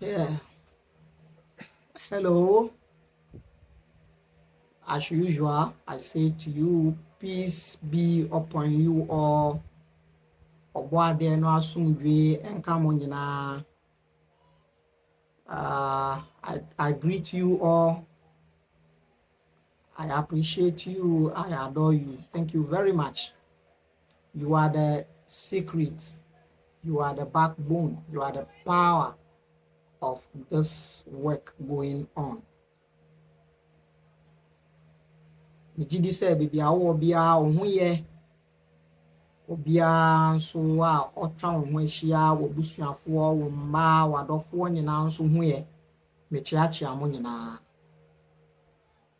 Yeah. Hello. As usual, I say to you, peace be upon you all. Oboade no asumdwe enka mo nyinaa. I greet you all. I appreciate you. I adore you. Thank you very much. You are the secret. You are the backbone. You are the power of this work going on. Mejidi sɛ baabi a wowɔ biara wo ho yɛ obiara nso a ɔtwa wo ho ahyia wɔ busuafoɔ wo mmaa w'adɔfoɔ nyinaa nso ho yɛ mekyeakyea mo nyinaa.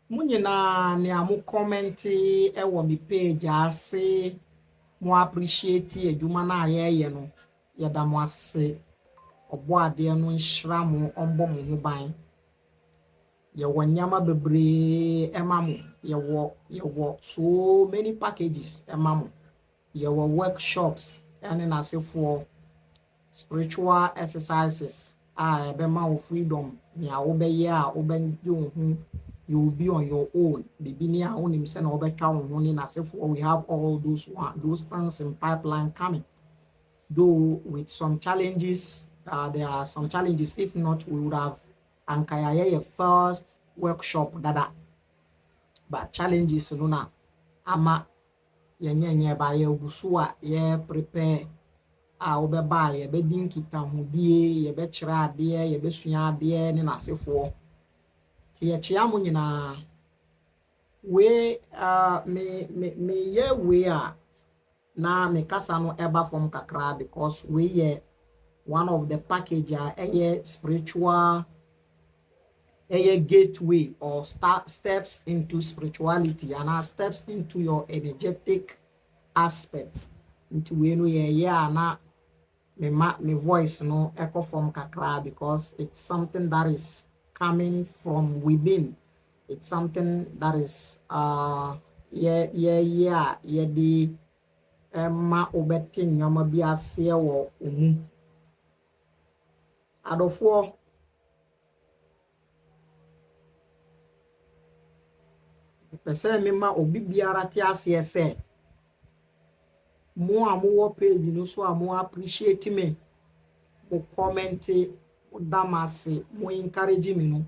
Mo nyinaa nea mo kɔmmɛnte ɛwɔ me page ase mo appreciate adwuma no a yɛyɛ no yɛda mo ase. Ɔbɔadeɛ no nhyira mo ɔmbɔ mo ho ban. Yɛwɔ nneɛma bebree ɛma mo. Yɛwɔ so many packages ɛma mo. Yɛwɔ workshops ɛne n'asefoɔ spiritual exercises a ɛbɛma wo freedom nea wobɛyɛ a wobɛgye wo ho. You will be on your own. Bibi ni a wonim sɛ na wobɛtwa wo ho ne n'asefoɔ. We have all those things in pipeline coming. Though with some challenges, there are some challenges. If not, we would have ankaya first workshop dada. But challenges no na ama yenye ba ye ogusu a ye prepare a wobɛba ye bɛdi nkitahodie ye bɛkyerɛ adeɛ ye bɛsua adeɛ ne n'asefoɔ. Ti ye kyea mo nyinaa. We me ye we a na me kasa no eba from kakra because we ye one of the package a spiritual gateway or steps into spirituality and steps into your energetic aspect. Into we no ye na me voice no echo from kakra because it's something that is coming from within. It's something that is di ma obeti nyoma bi ase wo omu. Adofo pese me ma obi biara te ase ese mo a mo wo page no so a mo appreciate me, mo comment, mo damase, mo encourage me no.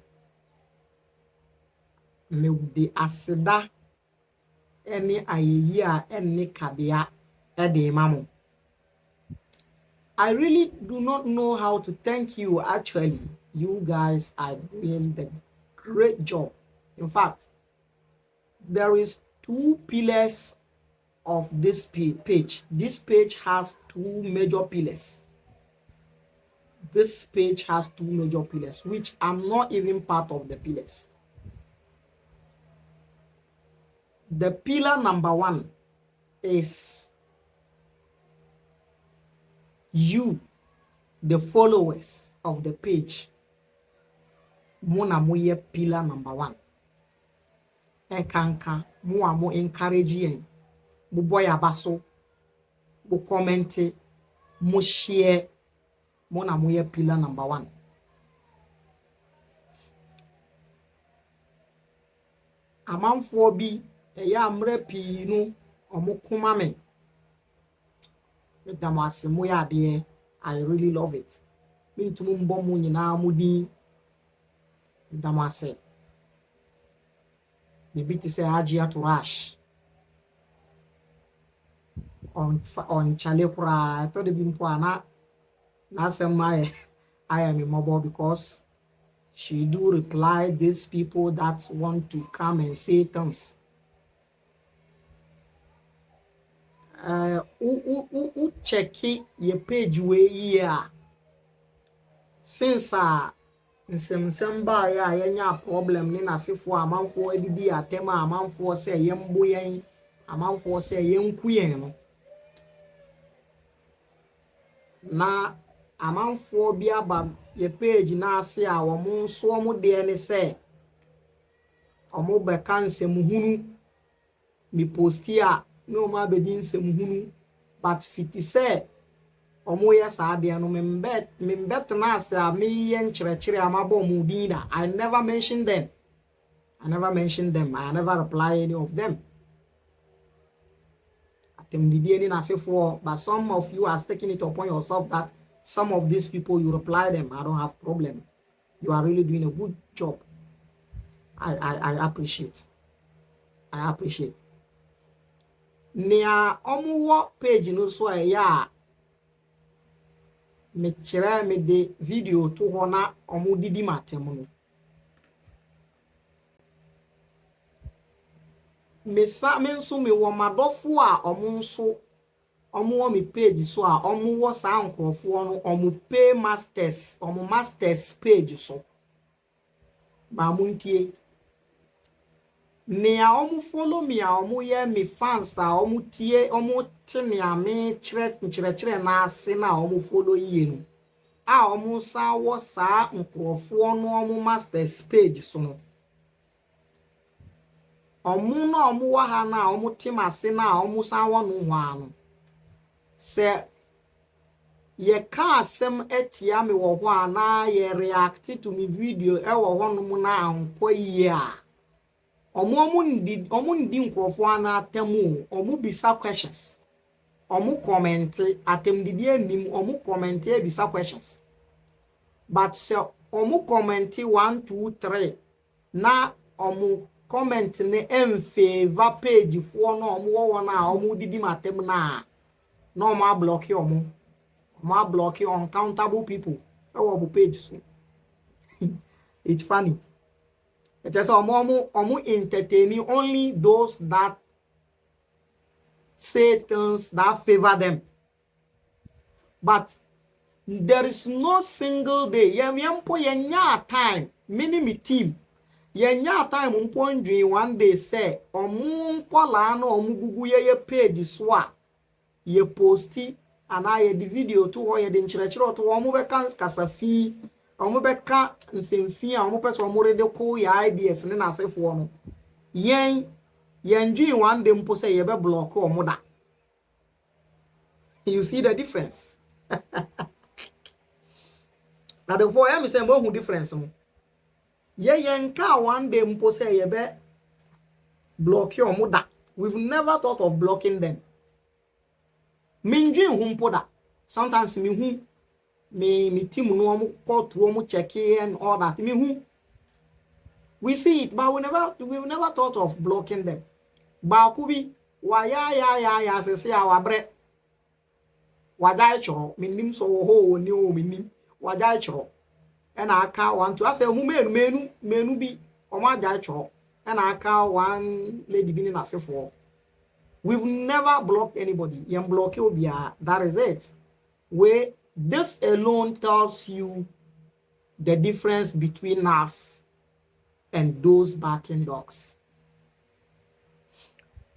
Me de aseda ene ayeyi a ene kabea ede mamo. I really do not know how to thank you. Actually, you guys are doing the great job. In fact, there is two pillars of this page. This page has two major pillars. This page has two major pillars, which I'm not even part of the pillars. The pillar number one is you, the followers of the page. Mona moye pillar number one. Ekanka, mo encourage yen. Mo boy abaso, mo comment, mo share. Mona moye pillar number one. Amanfoɔ bi eya amre pii no omo kuma me. Medamase mo ya ade. I really love it. Mintumu mbɔ mo nyinaa mo din. Medamase. Bibi ti se Hajia to rush. On chale kura. I thought bi mpo ana na asem I am immobile because she do reply these people that want to come and say things. Check your page way here. Since nsɛmsɛm ba ya yenya problem ne nasefo amanfo adidi atem amanfo se yembo yen amanfo se yenku yen no na amanfo bi aba ye page na ase a wo nso mo de ne se omo be kan nsɛmhunu mi posti a no ma be di nsɛmhunu but fiti se omo ye saa de no membet na ase a me ye nkyerɛkyerɛ amabɔ mu din da. I never mention them. I never reply any of them. But some of you are taking it upon yourself that some of these people you reply them. I don't have problem. You are really doing a good job. I appreciate. I appreciate. Nia omuwo page no so ya me kyerɛ me de video to hɔ na omu didi matem no. Me nso me wo madofo a omu nso omu wo me page so a omu wo saa nkrofo no omu pay masters page so ba muntie nea omu follow me a omu ye me fans a omu tie omu tene a me kyerɛ na ase na omu follow yie no a omu sa wo saa nkrofo no omu masters page so no omu na omu wa ha na omu tim ase na omu sa wo no hwa no se ye ka asem etia me wo hɔ ana ye react to me video e wo hɔ no mu na anko yie a omu ndi nkrofo ana atemu omu bisa questions omu comment atem didi anim omu comment e bisa questions but so omu comment 1 2 3 na omu comment ne en favor page fo no omu wo na omu didi matem na omu block omu block uncountable people e wo bu page so it's funny. It is omu entertaining only those that say things that favor them. But there is no single day. Yempo yenya time. Me team. Yenya time mpo ndwin one day say omu nkola na omu gugu ye page so a ye posti ana ye di video to ho ye de nkyerɛkyerɛ to omu be kan kasafi omu beka nsemfi a omu pese omu rede ko ya ideas ne na asefo no yen ndwin one day mpo say ye be block omu da. You see the difference? Na the for am say mo hu difference mo ye yenka one day mpo say ye be block omu da. We've never thought of blocking them. Mindwin hu mpo da. Sometimes me hu me team no omu call through omu check and all that. Me hu we see it, but we've never thought of blocking them. Ba kubi wa ya se awabre wajai choro minim so ho ni o minim wajai choro e na aka want to ase hu menu bi o ma jai choro e na aka one lady bi ni na sefo. We've never blocked anybody. Yem block obia, that is it. Where this alone tells you the difference between us and those barking dogs.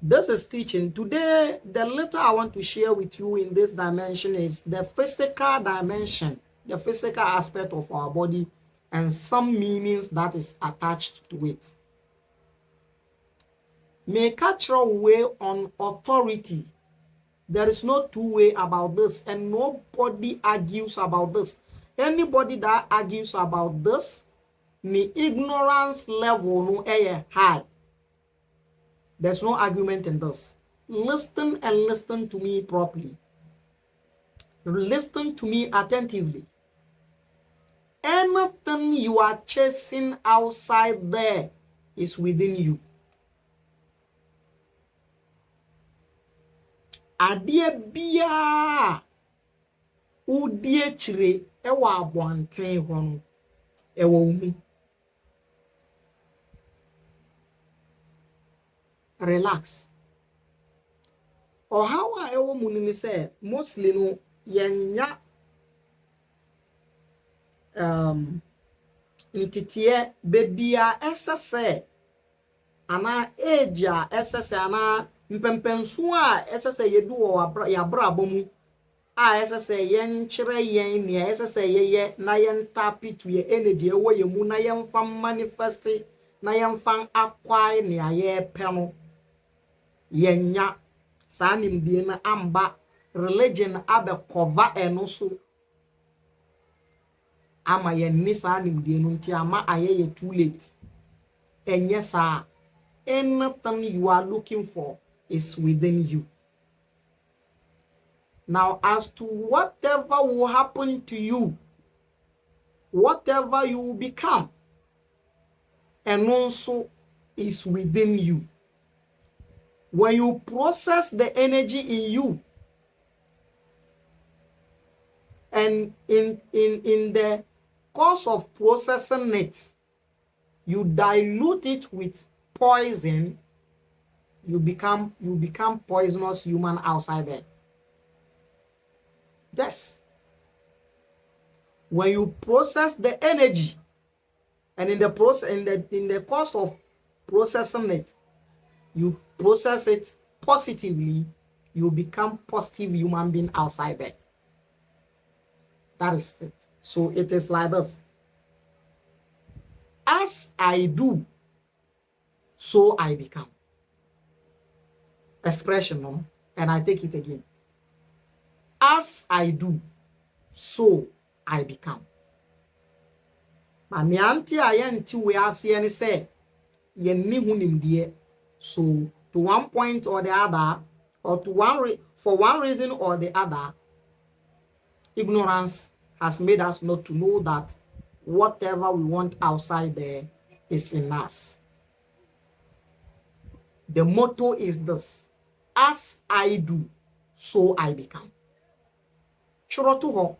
This is teaching. Today, the little I want to share with you in this dimension is the physical dimension, the physical aspect of our body, and some meanings that is attached to it. Make a way on authority. There is no two-way about this, and nobody argues about this. Anybody that argues about this, the ignorance level no high. There's no argument in this. Listen and listen to me properly. Listen to me attentively. Anything you are chasing outside there is within you. Adie bia udie chire ewa abwanten ho no ewo hu. Relax. Or how I ewo mu ni say mostly no yenya ntitiye bebia esese ana age a esese ana mpempensu a esese yedu wo ya brabomu a esese yen kire yen ne esese yeye na yen tapitu ye energy ewo ye mu na yen fa manifest na yen fa akwai ne aye pe no yenya sa nimdie na amba religion abe cover eno so ama ye nisa nimdie no nti ama aye too late. And yes, sir, anything you are looking for is within you. Now, as to whatever will happen to you, whatever you will become, and also is within you. When you process the energy in you, and in the course of processing it, you dilute it with poison, you become poisonous human outside there. Yes. When you process the energy, and in the process, in the course of processing it, you process it positively, you become positive human being outside there. That is it. So it is like this. As I do, so I become. Expression, no? And I take it again. As I do, so I become. And anti ayanti we are seeing say yenni hunimdie. So to one point or the other, or to for one reason or the other, ignorance has made us not to know that whatever we want outside there is in us. The motto is this: as I do, so I become. Choroto ho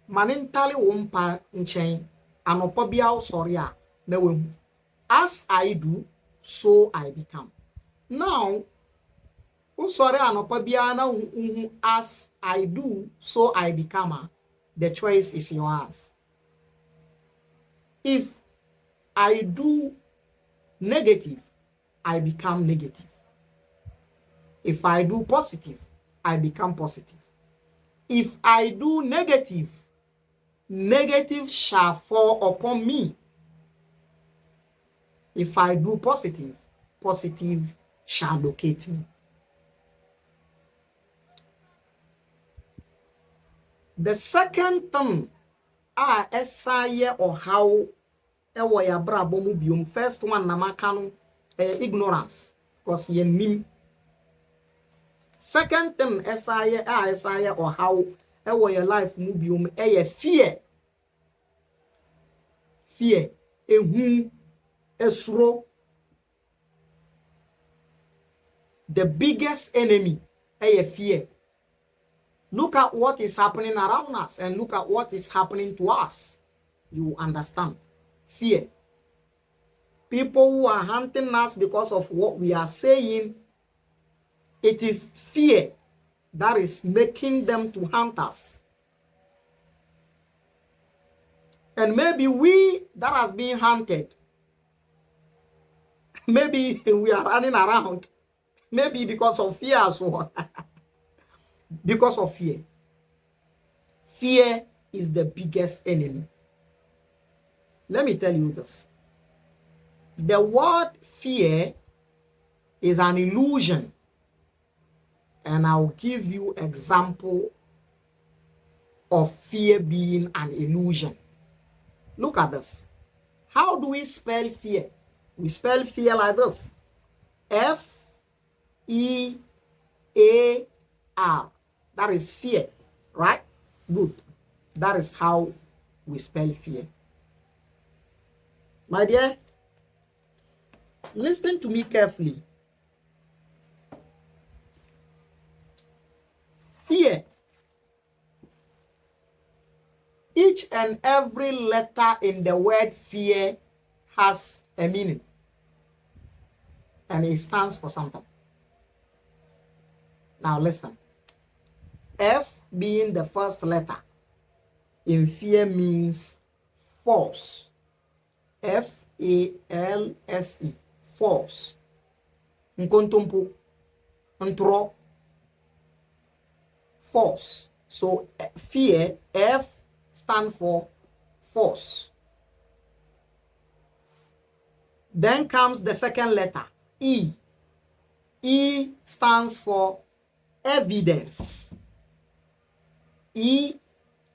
manintali wompa nchen anopa bia sorry a na wehu. As I do, so I become. Now, sorry anopa bia na as I do, so I become. The choice is yours. If I do negative, I become negative. If I do positive, I become positive. If I do negative, negative shall fall upon me. If I do positive, positive shall locate me. The second thing, esaye or how ewo ya brabo mu biom. First one na maka no ignorance, because ye nim. Second thing, esaye or how ewo your life mu biom fear. Fear, ehu, esro. The biggest enemy, fear. Look at what is happening around us and look at what is happening to us. You understand. Fear. People who are hunting us because of what we are saying, it is fear that is making them to hunt us. And maybe we that has been hunted, maybe we are running around, maybe because of fear as well. Because of fear. Fear is the biggest enemy. Let me tell you this. The word fear is an illusion. And I'll give you example of fear being an illusion. Look at this. How do we spell fear? We spell fear like this. F-E-A-R. That is fear, right? Good. That is how we spell fear. My dear, listen to me carefully. Fear. Each and every letter in the word fear has a meaning. And it stands for something. Now listen. F being the first letter in fear means force. F-A-L-S-E. Force. Nkontompo. Ntro. Force. So fear, F stands for force. Then comes the second letter, E. E stands for evidence. E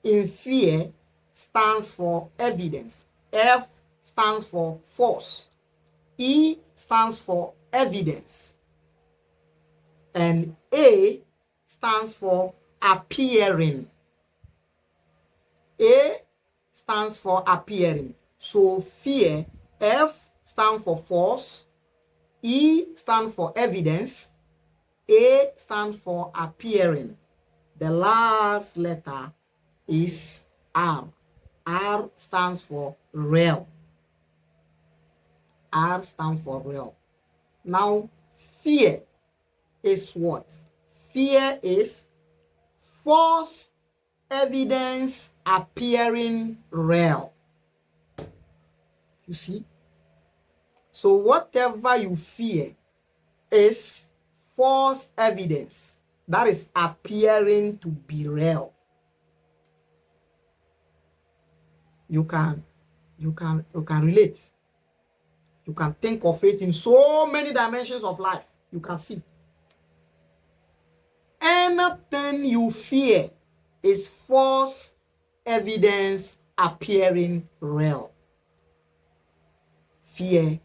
in fear stands for evidence. F stands for force. E stands for evidence. And A stands for appearing. A stands for appearing. So fear, F stands for force, E stands for evidence, A stands for appearing. The last letter is R. R stands for real. R stands for real. Now, fear is what? Fear is false evidence appearing real. You see? So whatever you fear is false evidence that is appearing to be real. You can relate. You can think of it in so many dimensions of life. You can see. Anything you fear is false evidence appearing real. Fear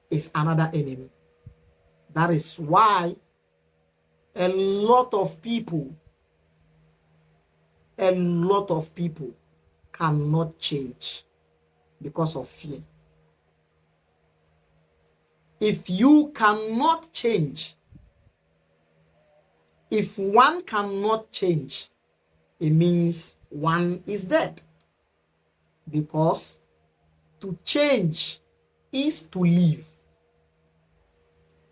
is another enemy. That is why a lot of people cannot change because of fear. If you cannot change, if one cannot change, it means one is dead. Because to change is to live.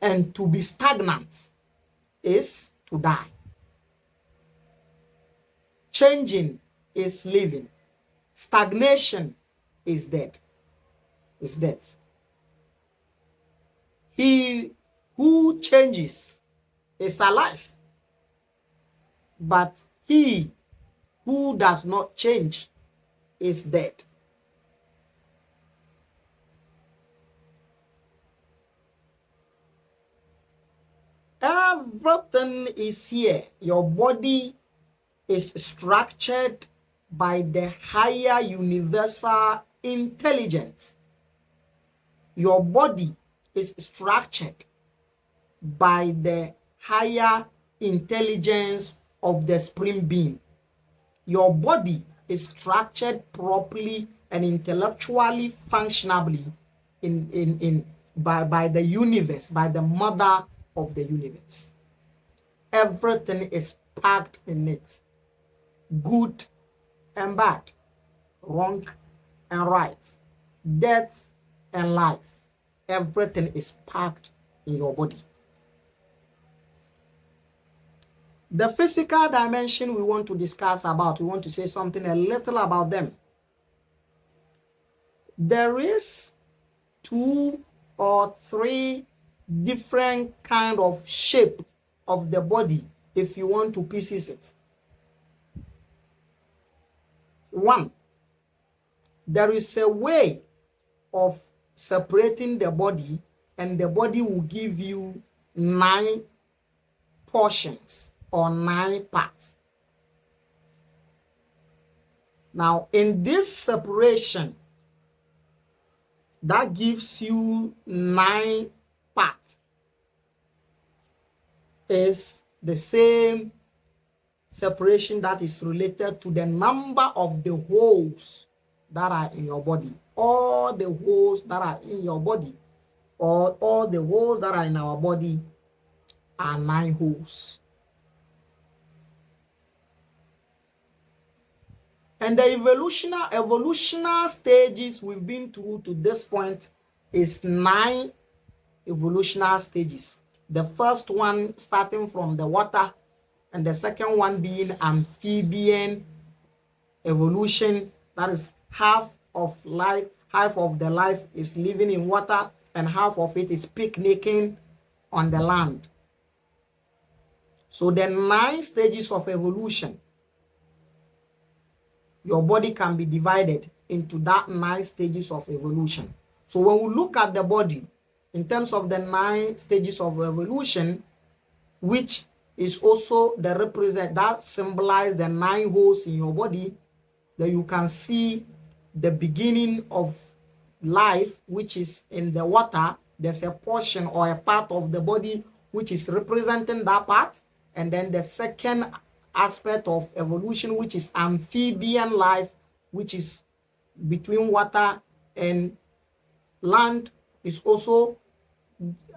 And to be stagnant is to die. Changing is living. Stagnation is dead. Is death. He who changes is alive. But he who does not change is dead. Everything is here. Your body is structured by the higher universal intelligence. Your body is structured by the higher intelligence of the Supreme Being. Your body is structured properly and intellectually functionably by the universe, by the mother of the universe. Everything is packed in it. Good and bad, wrong and right, death and life. Everything is packed in your body. The physical dimension we want to discuss about, we want to say something a little about them. There is 2 or 3 different kind of shape of the body if you want to pieces it. 1, there is a way of separating the body, and the body will give you 9 portions or 9 parts. Now, in this separation, that gives you 9 parts, is the same separation that is related to the number of the holes that are in your body. All the holes that are in your body, or all the holes that are in our body, are 9 holes. And the evolutionary stages we've been through to this point is 9 evolutionary stages. The first one starting from the water, and the second one being amphibian evolution. That is half of the life is living in water, and half of it is picnicking on the land. So the 9 stages of evolution, your body can be divided into that 9 stages of evolution. So when we look at the body in terms of the 9 stages of evolution, which is also the represent that symbolize the 9 holes in your body, that you can see the beginning of life, which is in the water. There's a portion or a part of the body which is representing that part. And then the second aspect of evolution, which is amphibian life, which is between water and land, is also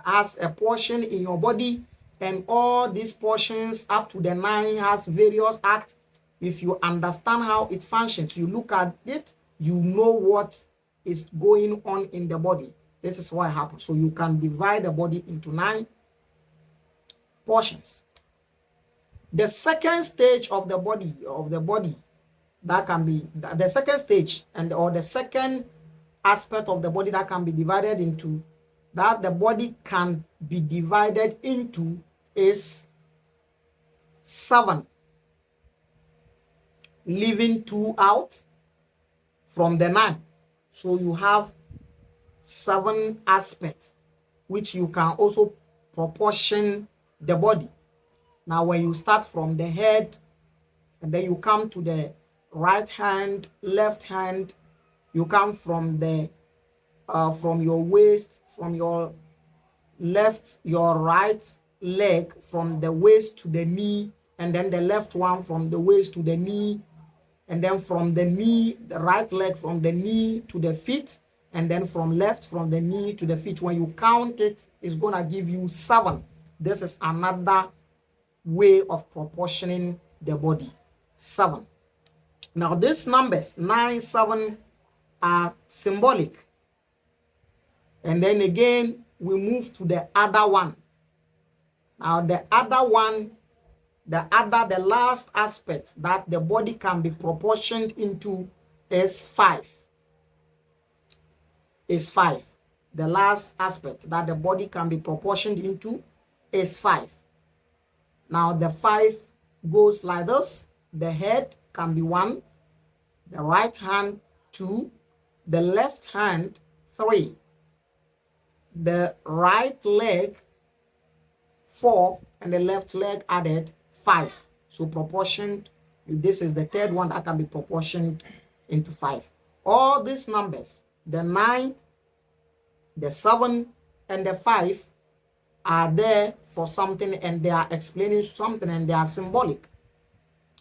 has a portion in your body. And all these portions up to the 9 has various acts. If you understand how it functions, you look at it, you know what is going on in the body. This is what happens. So you can divide the body into 9 portions. The second stage of the body that can be the second stage or the second aspect of the body that can be divided into, that the body can be divided into, is 7, leaving 2 out from the 9. So you have 7 aspects which you can also proportion the body. Now when you start from the head and then you come to the right hand, left hand, you come from the from your waist, from your left, your right leg, from the waist to the knee, and then the left one from the waist to the knee, and then from the knee, the right leg from the knee to the feet, and then from left from the knee to the feet. When you count it, it's gonna give you 7. This is another way of proportioning the body. 7. Now these numbers 9, 7 are symbolic. And then again we move to the other one. Now the other one, the last aspect that the body can be proportioned into is 5. Is 5. The last aspect that the body can be proportioned into is 5. Now the 5 goes like this. The head can be 1, the right hand 2, the left hand 3, the right leg 4, and the left leg added 5. So proportioned, this is the third one that can be proportioned into 5. All these numbers, the 9, the 7, and the 5, are there for something, and they are explaining something, and they are symbolic.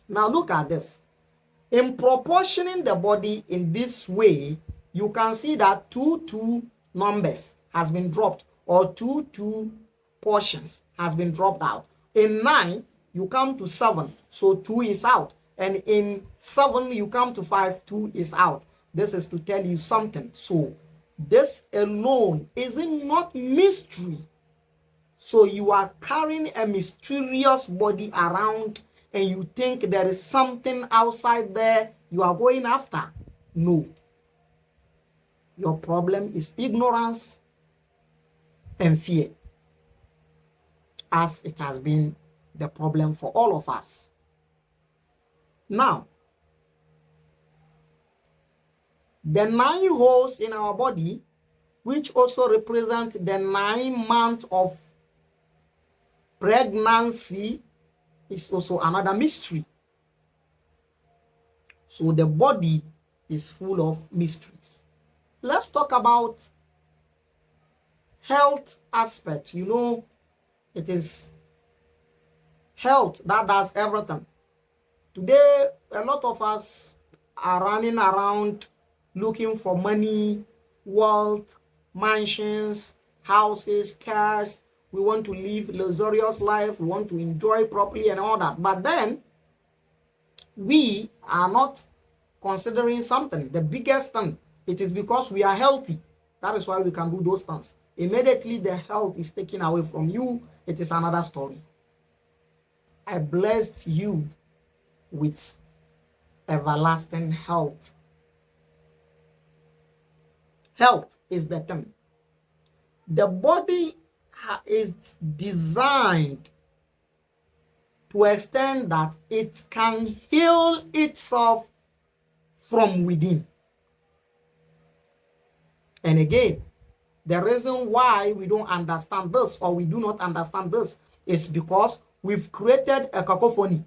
Now look at this. In proportioning the body in this way, you can see that 2 numbers has been dropped, or 2 portions has been dropped out. In 9, you come to 7, so 2 is out. And in 7, you come to 5, 2 is out. This is to tell you something. So this alone is not mystery. So you are carrying a mysterious body around and you think there is something outside there you are going after. No. Your problem is ignorance and fear, as it has been the problem for all of us. Now, the 9 holes in our body, which also represent the 9 months of pregnancy, is also another mystery. So the body is full of mysteries. Let's talk about health aspect. You know, it is health that does everything. Today, a lot of us are running around looking for money, wealth, mansions, houses, cars. We want to live luxurious life. We want to enjoy properly and all that. But then we are not considering something. The biggest thing, it is because we are healthy. That is why we can do those things. Immediately the health is taken away from you, it is another story. I blessed you with everlasting health. Health is the thing. The body is designed to extend that it can heal itself from within. And again, the reason why we don't understand this, or we do not understand this, is because we've created a cacophony,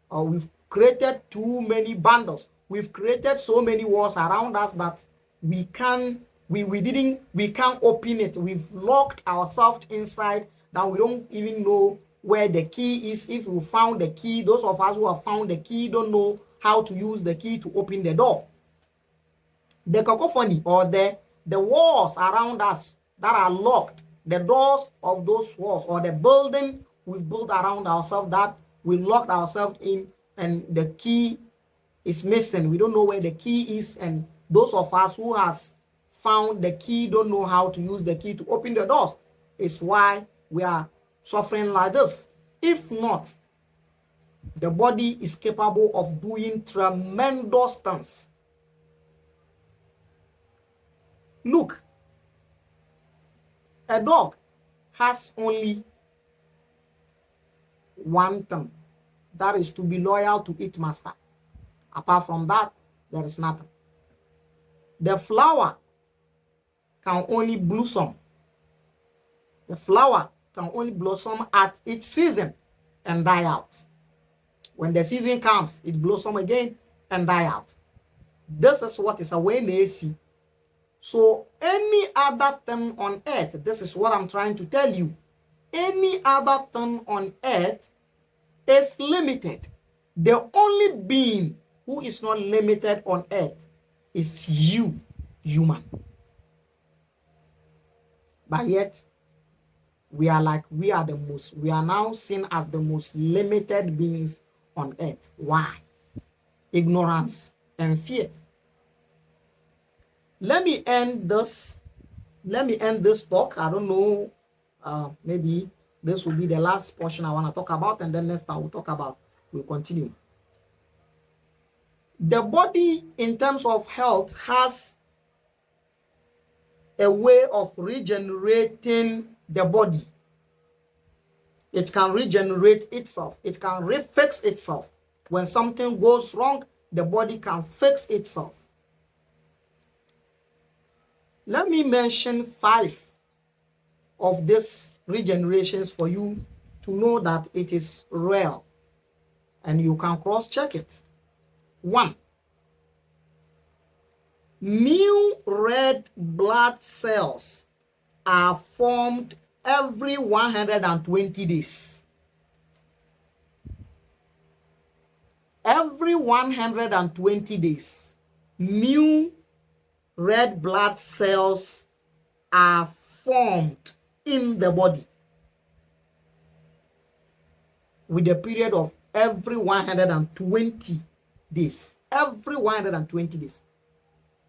or we've created too many bundles. We've created so many walls around us that we can't open it. We've locked ourselves inside that we don't even know where the key is. If we found the key, those of us who have found the key don't know how to use the key to open the door. The cacophony, or the walls around us that are locked, the doors of those walls, or the building we've built around ourselves that we locked ourselves in, and the key is missing. We don't know where the key is, and those of us who has found the key don't know how to use the key to open the doors. It's why we are suffering like this. If not, the body is capable of doing tremendous things. Look, a dog has only one thing, that is to be loyal to its master. Apart from that, there is nothing. The flower can only blossom. The flower can only blossom at its season and die out. When the season comes, it blossoms again and die out. This is what is awareness. So any other thing on earth, this is what I'm trying to tell you. Any other thing on earth is limited. The only being who is not limited on earth is you, human. But yet, we are now seen as the most limited beings on earth. Why? Ignorance and fear. Let me end this talk. I don't know, maybe this will be the last portion I want to talk about, and then next time we'll continue. The body, in terms of health, has a way of regenerating the body. It can regenerate itself. It can refix itself. When something goes wrong, the body can fix itself. Let me mention 5 of these regenerations for you to know that it is real, and you can cross-check it. 1. New red blood cells are formed every 120 days. Every 120 days, new red blood cells are formed in the body, with a period of every 120 days. Every 120 days.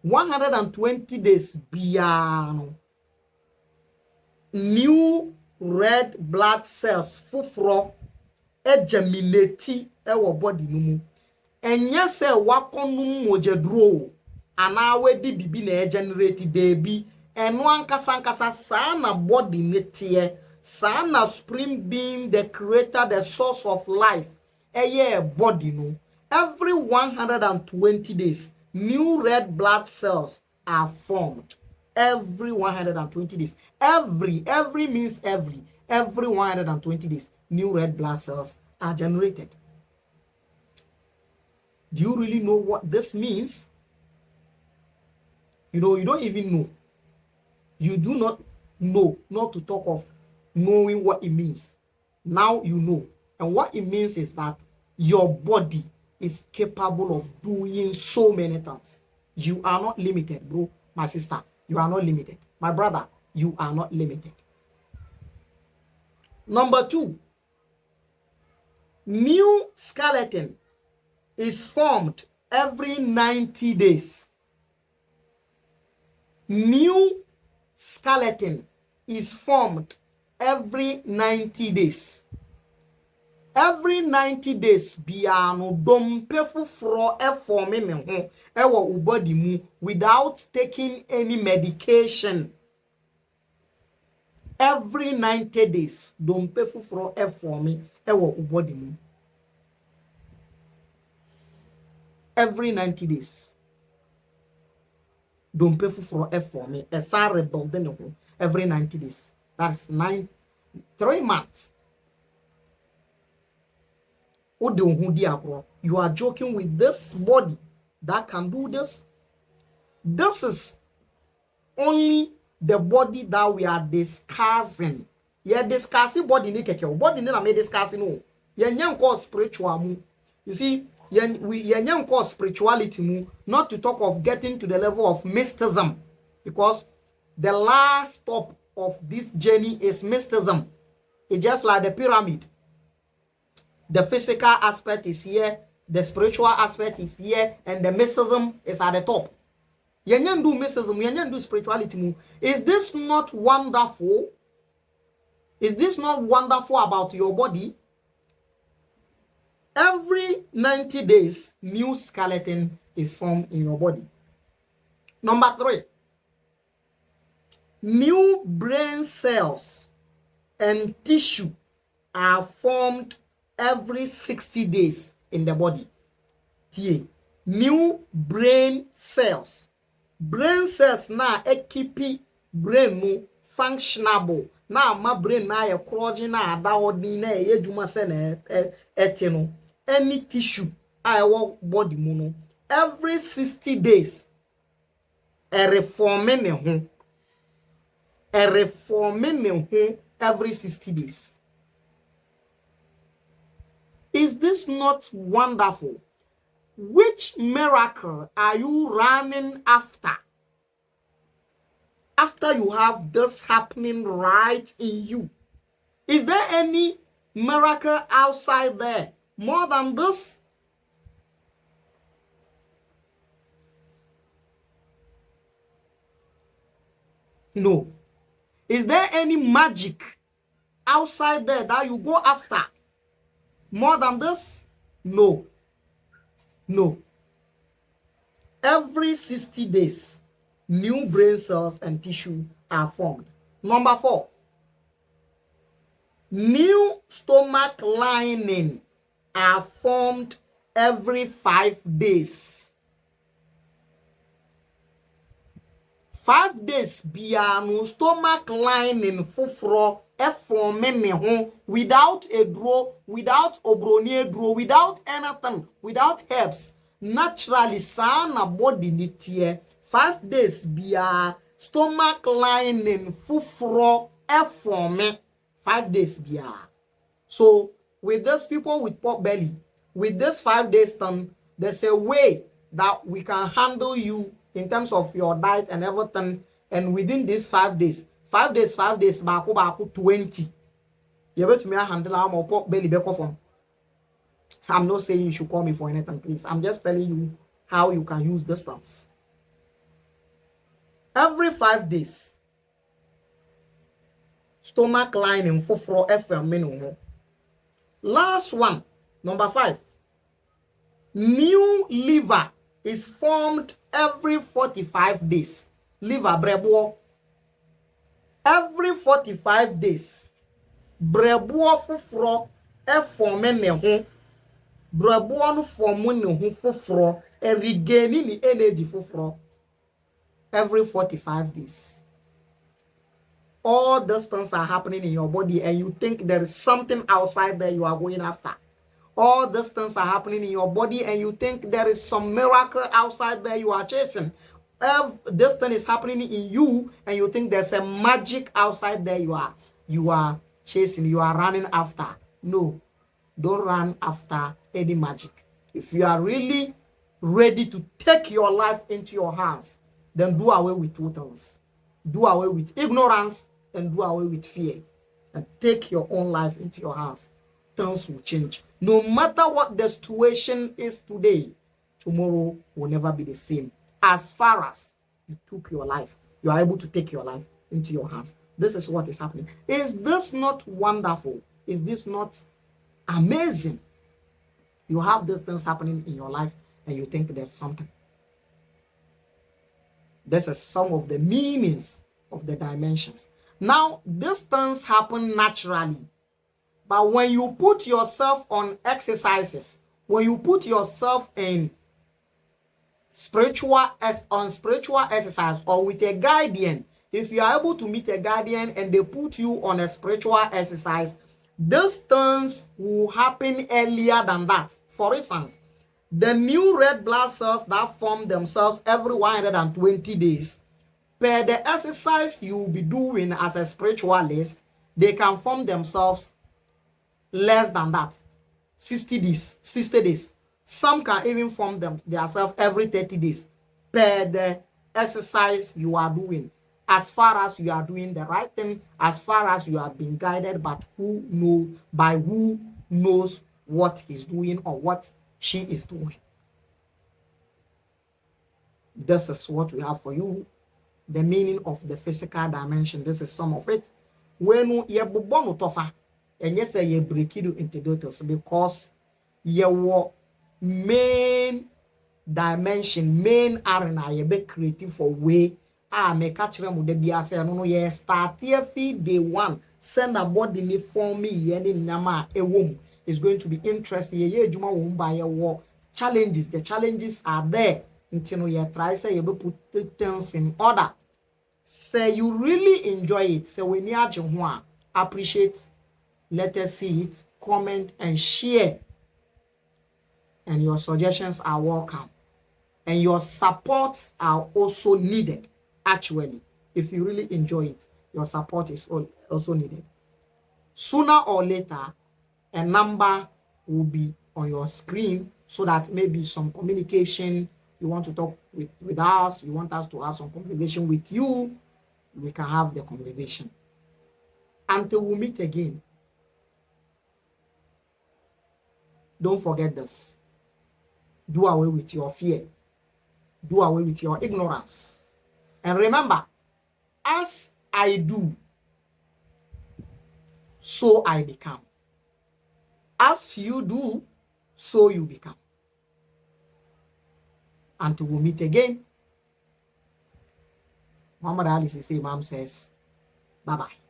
120 days beyond, new red blood cells fufuro germinate ewo body numu. Enye se wakonum mojedro ana wedi bibi na generate debi eno ankasa saa na body netie, saa na spring being, the creator, the source of life, eye body no. Every 120 days, new red blood cells are formed. Every 120 days. Every means every 120 days, new red blood cells are generated. Do you really know what this means? You know, you don't even know. You do not know, not to talk of knowing what it means. Now you know. And what it means is that your body is capable of doing so many things. You are not limited, bro. My sister, you are not limited. My brother, you are not limited. Number 2, new skeleton is formed every 90 days. New skeleton is formed every 90 days. Every 90 days, biano dompe fufuro forme me ho ewo ubody mu without taking any medication. Every 90 days, dompe fufuro forme ewo ubody mu. Every 90 days, dompe fufuro forme esa rebuilding ho every 90 days. That's 3 months. You are joking with this body that can do this. This is only the body that we are discussing. Yeah, discussing body ni keke. Body ni na me discussing no. Yenye call spiritual mu. You see, yenye call spirituality mu, not to talk of getting to the level of mysticism, because the last stop of this journey is mysticism. It's just like the pyramid. The physical aspect is here, the spiritual aspect is here, and the mysticism is at the top. Yenye do mysticism, yenye do spirituality mu. Is this not wonderful? Is this not wonderful about your body? Every 90 days, new skeleton is formed in your body. Number 3, new brain cells and tissue are formed every 60 days in the body. New brain cells. Brain cells na ekipi brain no functionable. Na ma brain na ye kroji na ada hodi na ye juma se na ete no. Any tissue I work body mu no every 60 days reforming me ho every 60 days. Is this not wonderful? Which miracle are you running after? After you have this happening right in you, is there any miracle outside there more than this? No. Is there any magic outside there that you go after more than this? No. No. Every 60 days, new brain cells and tissue are formed. Number 4, new stomach lining are formed every 5 days. 5 days biano stomach lining fufro forming me home without a draw, without obroni draw, without anything, without herbs. Naturally, sana body nitie 5 days bia stomach lining fufro forming 5 days bia. So with those people with pork belly, with this 5 days time, there's a way that we can handle you in terms of your diet and everything. And within these 5 days, 5 days, baku 20. You bet me I handle our pork belly back off. I'm not saying you should call me for anything, please. I'm just telling you how you can use this terms. Every 5 days, stomach lining for FM minimum. Last one, number 5. New liver is formed every 45 days. Liver brebo. Every 45 days. Brebo fufro e forme me ho. Brebo no formu ne ho fufro e regaining the energy fufro every 45 days. All these things are happening in your body and you think there is something outside there you are going after. All these things are happening in your body and you think there is some miracle outside there you are chasing. This thing is happening in you and you think there's a magic outside there you are chasing, you are running after. No, don't run after any magic. If you are really ready to take your life into your hands, then do away with two things. Do away with ignorance and do away with fear. And take your own life into your hands. Things will change. No matter what the situation is today, tomorrow will never be the same. As far as you took your life, you are able to take your life into your hands. This is what is happening. Is this not wonderful? Is this not amazing? You have these things happening in your life and you think there's something. This is some of the meanings of the dimensions. Now, these things happen naturally. But when you put yourself on exercises, when you put yourself in spiritual exercise or with a guardian, if you are able to meet a guardian and they put you on a spiritual exercise, These things will happen earlier than that. For instance, the new red blood cells that form themselves every 120 days, per the exercise you will be doing as a spiritualist, they can form themselves less than that. 60 days, 60 days. Some can even form themselves every 30 days per the exercise you are doing. As far as you are doing the right thing, as far as you are being guided by who knows what he's doing or what she is doing. This is what we have for you. The meaning of the physical dimension. This is some of it. When you born tofa, and yes, you break it into details because your main dimension, main arena, you be creative for way. Make catch them with the BS. No, yeah, start here day one. Send a body me for me. Any nama a womb is going to be interesting. Yeah, Juma womb by your war challenges. The challenges are there. Until you try say you be put things in order. Say you really enjoy it. Say when you appreciate, let us see it, comment and share. And your suggestions are welcome. And your support are also needed. Actually, if you really enjoy it, your support is also needed. Sooner or later, a number will be on your screen so that maybe some communication, you want to talk with us, you want us to have some conversation with you, we can have the conversation. Until we meet again, don't forget this. Do away with your fear. Do away with your ignorance. And remember, as I do, so I become. As you do, so you become. Until we meet again, Muhammad Ali Sisi Imam says, bye-bye.